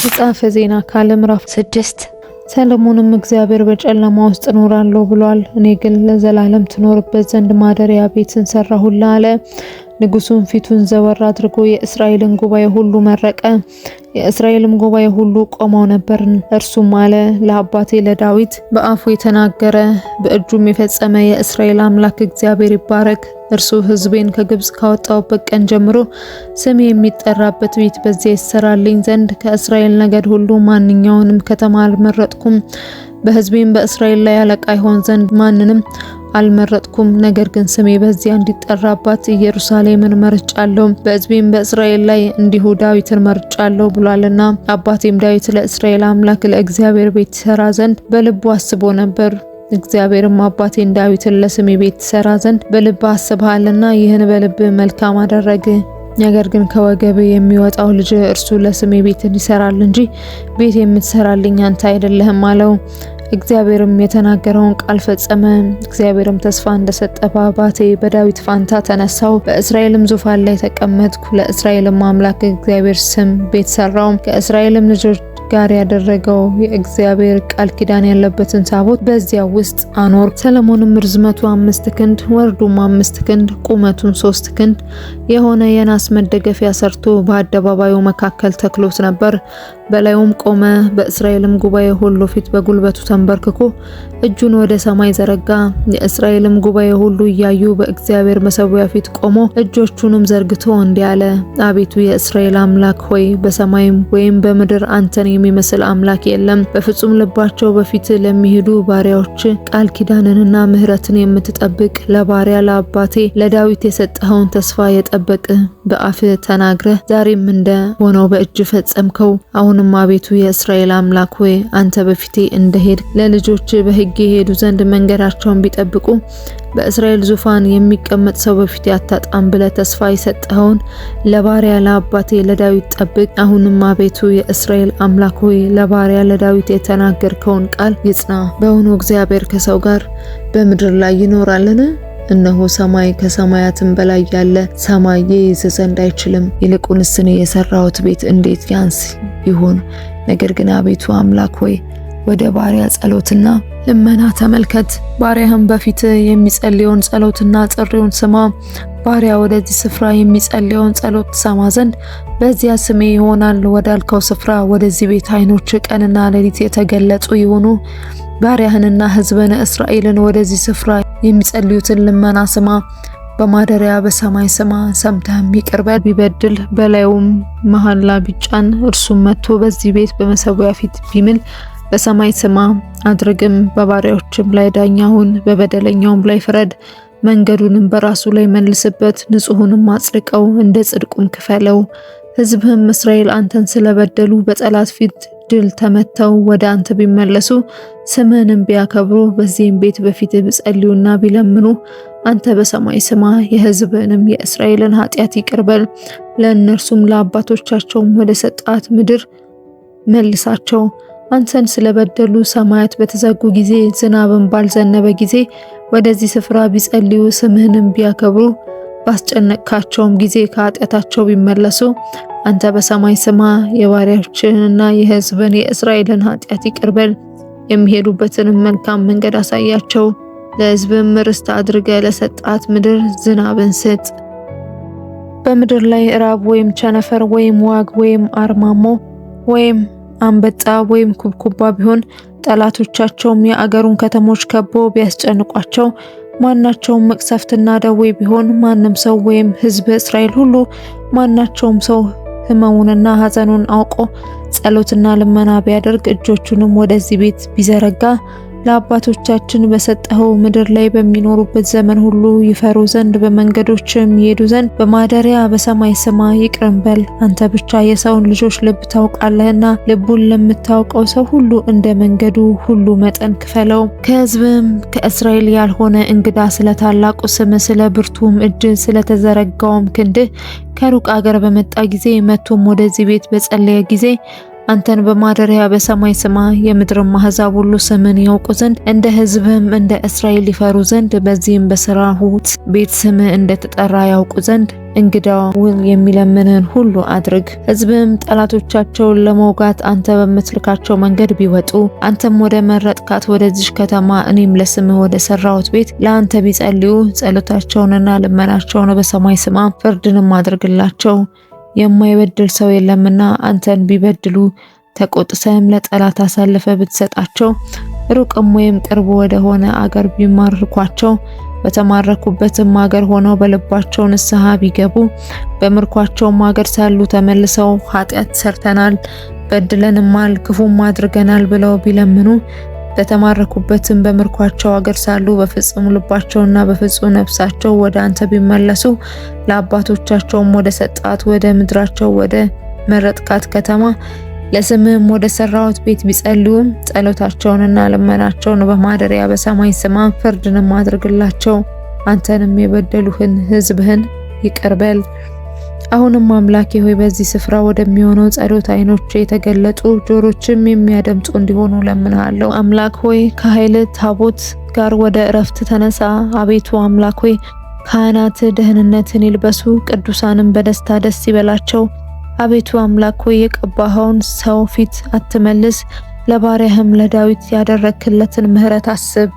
መጽሐፈ ዜና ካልዕ ምዕራፍ 6 ሰሎሞንም እግዚአብሔር በጨለማ ውስጥ እኖራለሁ ብሏል፣ እኔ ግን ለዘላለም ትኖርበት ዘንድ ማደሪያ ቤትን ሰራሁልህ አለ። ንጉሱም ፊቱን ዘወር አድርጎ የእስራኤልን ጉባኤ ሁሉ መረቀ። የእስራኤልም ጉባኤ ሁሉ ቆመው ነበር። እርሱም አለ፣ ለአባቴ ለዳዊት በአፉ የተናገረ በእጁም የፈጸመ የእስራኤል አምላክ እግዚአብሔር ይባረክ። እርሱ ሕዝቤን ከግብጽ ካወጣውበት ቀን ጀምሮ ስሜ የሚጠራበት ቤት በዚያ ይሰራልኝ ዘንድ ከእስራኤል ነገድ ሁሉ ማንኛውንም ከተማ አልመረጥኩም። በሕዝቤም በእስራኤል ላይ አለቃ ይሆን ዘንድ ማንንም አልመረጥኩም። ነገር ግን ስሜ በዚያ እንዲጠራባት ኢየሩሳሌምን መርጫለሁ፣ በሕዝቤም በእስራኤል ላይ እንዲሁ ዳዊትን መርጫለሁ ብሏልና። አባቴም ዳዊት ለእስራኤል አምላክ ለእግዚአብሔር ቤት ይሰራ ዘንድ በልቡ አስቦ ነበር። እግዚአብሔርም አባቴን ዳዊትን ለስሜ ቤት ይሰራ ዘንድ በልብ አስበሃልና ይህን በልብ መልካም አደረግ። ነገር ግን ከወገብ የሚወጣው ልጅ እርሱ ለስሜ ቤትን ይሰራል እንጂ ቤት የምትሰራልኝ አንተ አይደለህም አለው። እግዚአብሔርም የተናገረውን ቃል ፈጸመ። እግዚአብሔርም ተስፋ እንደሰጠ በአባቴ በዳዊት ፋንታ ተነሳው፣ በእስራኤልም ዙፋን ላይ ተቀመጥኩ። ለእስራኤልም አምላክ እግዚአብሔር ስም ቤት ሰራው። ከእስራኤልም ልጆች ጋር ያደረገው የእግዚአብሔር ቃል ኪዳን ያለበትን ታቦት በዚያ ውስጥ አኖር። ሰሎሞንም ርዝመቱ 5 ክንድ ወርዱም 5 ክንድ ቁመቱን 3 ክንድ የሆነ የናስ መደገፊያ ሰርቶ በአደባባዩ መካከል ተክሎት ነበር። በላዩም ቆመ። በእስራኤልም ጉባኤ ሁሉ ፊት በጉልበቱ ተንበርክኮ እጁን ወደ ሰማይ ዘረጋ። የእስራኤልም ጉባኤ ሁሉ እያዩ በእግዚአብሔር መሠዊያ ፊት ቆሞ እጆቹንም ዘርግቶ እንዲህ አለ፣ አቤቱ የእስራኤል አምላክ ሆይ በሰማይም ወይም በምድር አንተን የሚመስል አምላክ የለም። በፍጹም ልባቸው በፊት ለሚሄዱ ባሪያዎች ቃል ኪዳንንና ምሕረትን የምትጠብቅ ለባሪያ ለአባቴ ለዳዊት የሰጠኸውን ተስፋ የጠበቅ በአፍ ተናግረህ ዛሬም እንደ ሆነው በእጅ ፈጸምከው። አሁንም አቤቱ የእስራኤል አምላክ ሆይ አንተ በፊቴ እንደሄድ ለልጆች በሕግ የሄዱ ዘንድ መንገዳቸውን ቢጠብቁ በእስራኤል ዙፋን የሚቀመጥ ሰው በፊቴ አታጣም ብለህ ተስፋ የሰጠኸውን ለባሪያ ለአባቴ ለዳዊት ጠብቅ። አሁንም አቤቱ የእስራኤል አምላክ ሆይ ለባሪያ ለዳዊት የተናገርከውን ቃል ይጽና። በእውኑ እግዚአብሔር ከሰው ጋር በምድር ላይ ይኖራልን? እነሆ ሰማይ ከሰማያትም በላይ ያለ ሰማይ ይይዝ ዘንድ አይችልም። ይልቁንስ እኔ የሰራሁት ቤት እንዴት ያንስ ይሆን? ነገር ግን አቤቱ አምላክ ሆይ ወደ ባሪያ ጸሎትና ልመና ተመልከት። ባሪያህም በፊት የሚጸልየውን ጸሎትና ጥሪውን ስማ። ባሪያ ወደዚህ ስፍራ የሚጸልየውን ጸሎት ትሰማ ዘንድ በዚያ ስሜ ይሆናል ወዳልከው ስፍራ ወደዚህ ቤት ዓይኖች ቀንና ሌሊት የተገለጹ ይሁኑ። ባሪያህንና ሕዝብን እስራኤልን ወደዚህ ስፍራ የሚጸልዩትን ልመና ስማ። በማደሪያ በሰማይ ስማ፣ ሰምተህም ይቅር በል። ቢበድል በላዩም መሐላ ቢጫን እርሱም መጥቶ በዚህ ቤት በመሠዊያ ፊት ቢምል በሰማይ ስማ አድርግም። በባሪያዎችም ላይ ዳኛ ሁን፣ በበደለኛውም ላይ ፍረድ። መንገዱንም በራሱ ላይ መልስበት፣ ንጹሑንም አጽድቀው፣ እንደ ጽድቁም ክፈለው። ሕዝብህም እስራኤል አንተን ስለበደሉ በጠላት ፊት ድል ተመተው ወደ አንተ ቢመለሱ ስምህንም ቢያከብሩ በዚህም ቤት በፊት ቢጸልዩና ቢለምኑ አንተ በሰማይ ስማ፣ የሕዝብህንም የእስራኤልን ኃጢአት ይቅር በል። ለእነርሱም ለአባቶቻቸውም ወደ ሰጣት ምድር መልሳቸው። አንተን ስለበደሉ ሰማያት በተዘጉ ጊዜ ዝናብን ባልዘነበ ጊዜ ወደዚህ ስፍራ ቢጸልዩ ስምህንም ቢያከብሩ ባስጨነቅካቸውም ጊዜ ከኃጢአታቸው ቢመለሱ አንተ በሰማይ ስማ፣ የባሪያዎችንና የሕዝብን የእስራኤልን ኃጢአት ይቅር በል። የሚሄዱበትንም መልካም መንገድ አሳያቸው። ለሕዝብም ርስት አድርገህ ለሰጣት ምድር ዝናብን ስጥ። በምድር ላይ ራብ ወይም ቸነፈር ወይም ዋግ ወይም አርማሞ ወይም አንበጣ ወይም ኩብኩባ ቢሆን ጠላቶቻቸውም የአገሩን ከተሞች ከቦ ቢያስጨንቋቸው ማናቸውም መቅሰፍትና ደዌ ቢሆን ማንም ሰው ወይም ሕዝብ እስራኤል ሁሉ ማናቸውም ሰው ሕመሙንና ሐዘኑን አውቆ ጸሎትና ልመና ቢያደርግ እጆቹንም ወደዚህ ቤት ቢዘረጋ ለአባቶቻችን በሰጠኸው ምድር ላይ በሚኖሩበት ዘመን ሁሉ ይፈሩ ዘንድ በመንገዶችም ይሄዱ ዘንድ በማደሪያ በሰማይ ስማ ይቅርም በል። አንተ ብቻ የሰውን ልጆች ልብ ታውቃለህና ልቡን ለምታውቀው ሰው ሁሉ እንደ መንገዱ ሁሉ መጠን ክፈለው። ከሕዝብም ከእስራኤል ያልሆነ እንግዳ ስለ ታላቁ ስም ስለ ብርቱም እጅ ስለተዘረጋውም ክንድህ ከሩቅ አገር በመጣ ጊዜ መጥቶም ወደዚህ ቤት በጸለየ ጊዜ አንተን በማደሪያ በሰማይ ስማ። የምድር አሕዛብ ሁሉ ስምን ያውቁ ዘንድ እንደ ሕዝብህም እንደ እስራኤል ይፈሩ ዘንድ በዚህም በሠራሁት ቤት ስምህ እንደተጠራ ያውቁ ዘንድ እንግዳውን የሚለምንህን ሁሉ አድርግ። ሕዝብህም ጠላቶቻቸውን ለመውጋት አንተ በምትልካቸው መንገድ ቢወጡ አንተም ወደ መረጥካት ወደዚች ከተማ እኔም ለስምህ ወደ ሠራሁት ቤት ለአንተ ቢጸልዩ ጸሎታቸውንና ልመናቸውን በሰማይ ስማ፣ ፍርድንም አድርግላቸው። የማይበድል ሰው የለምና አንተን ቢበድሉ ተቆጥተህም ለጠላት አሳልፈ ብትሰጣቸው ሩቅም ወይም ቅርብ ወደ ሆነ አገር ቢማርኳቸው በተማረኩበትም አገር ሆነው በልባቸው ንስሐ ቢገቡ በምርኳቸውም አገር ሳሉ ተመልሰው ኃጢአት ሰርተናል፣ በድለንማል፣ ክፉም አድርገናል ብለው ቢለምኑ በተማረኩበትም በምርኳቸው አገር ሳሉ በፍጹም ልባቸውና በፍጹም ነፍሳቸው ወደ አንተ ቢመለሱ ለአባቶቻቸውም ወደ ሰጣት ወደ ምድራቸው ወደ መረጥካት ከተማ ለስምህም ወደ ሠራሁት ቤት ቢጸልዩም ጸሎታቸውንና ልመናቸውን በማደሪያ በሰማይ ስማ፣ ፍርድንም አድርግላቸው። አንተንም የበደሉህን ሕዝብህን ይቅር በል። አሁንም አምላኬ ሆይ በዚህ ስፍራ ወደሚሆነው ጸሎት ዓይኖች የተገለጡ ጆሮችም የሚያደምጡ እንዲሆኑ ለምንሃለሁ። አምላክ ሆይ ከኃይል ታቦት ጋር ወደ እረፍት ተነሳ። አቤቱ አምላክ ሆይ ካህናት ደህንነትን ይልበሱ፣ ቅዱሳንም በደስታ ደስ ይበላቸው። አቤቱ አምላክ ሆይ የቀባኸውን ሰው ፊት አትመልስ፣ ለባሪያህም ለዳዊት ያደረክለትን ምሕረት አስብ።